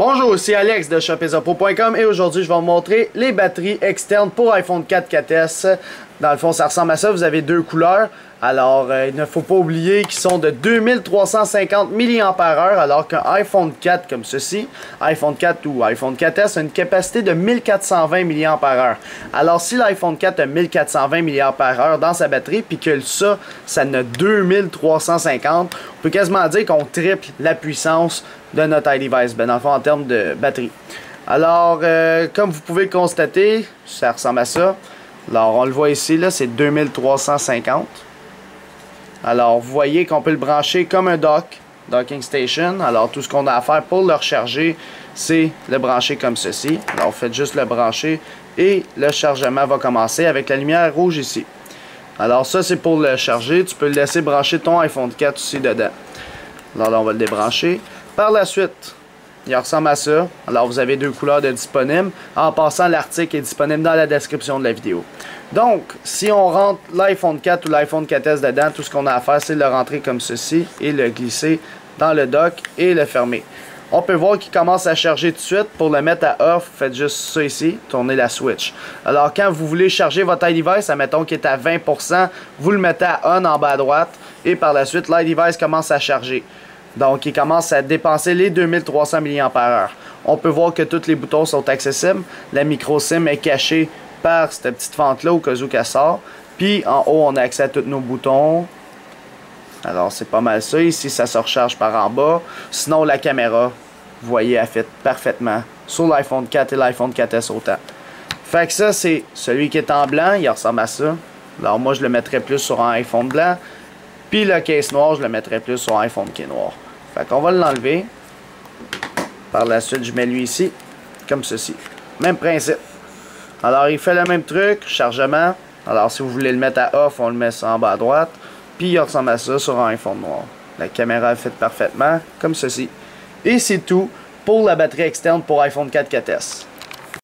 Bonjour, ici Alex de shopezapro.com et aujourd'hui je vais vous montrer les batteries externes pour iPhone 4 4S. Dans le fond, ça ressemble à ça, vous avez deux couleurs. Alors, il ne faut pas oublier qu'ils sont de 2350 mAh alors qu'un iPhone 4 comme ceci, iPhone 4 ou iPhone 4S a une capacité de 1420 mAh. Alors, si l'iPhone 4 a 1420 mAh dans sa batterie puis que ça en a 2350, on peut quasiment dire qu'on triple la puissance de notre iDevice, dans le fond en termes de batterie. Alors, comme vous pouvez le constater, ça ressemble à ça. Alors, on le voit ici, là, c'est 2350. Alors, vous voyez qu'on peut le brancher comme un docking station. Alors, tout ce qu'on a à faire pour le recharger, c'est le brancher comme ceci. Alors, vous faites juste le brancher et le chargement va commencer avec la lumière rouge ici. Alors, ça, c'est pour le charger. Tu peux le laisser brancher ton iPhone 4 aussi dedans. Alors, là, on va le débrancher. Par la suite, il ressemble à ça. Alors, vous avez deux couleurs de disponibles. En passant, l'article est disponible dans la description de la vidéo. Donc, si on rentre l'iPhone 4 ou l'iPhone 4S dedans, tout ce qu'on a à faire, c'est le rentrer comme ceci et le glisser dans le dock et le fermer. On peut voir qu'il commence à charger tout de suite. Pour le mettre à off, faites juste ça ici, tournez la switch. Alors, quand vous voulez charger votre iDevice, admettons qu'il est à 20%, vous le mettez à on en bas à droite et par la suite, l'iDevice commence à charger. Donc, il commence à dépenser les 2300 mAh. On peut voir que tous les boutons sont accessibles. La micro SIM est cachée par cette petite fente-là au cas où qu'elle sort. Puis, en haut, on a accès à tous nos boutons. Alors, c'est pas mal ça. Ici, ça se recharge par en bas. Sinon, la caméra, vous voyez, elle fit parfaitement sur l'iPhone 4 et l'iPhone 4S autant. Fait que ça, c'est celui qui est en blanc. Il ressemble à ça. Alors, moi, je le mettrais plus sur un iPhone blanc. Puis, le case noir, je le mettrais plus sur un iPhone qui est noir. Fait qu'on va l'enlever. Par la suite, je mets lui ici, comme ceci. Même principe. Alors, il fait le même truc, chargement. Alors, si vous voulez le mettre à off, on le met ça en bas à droite. Puis, il ressemble à ça sur un iPhone noir. La caméra est faite parfaitement, comme ceci. Et c'est tout pour la batterie externe pour iPhone 4 4S.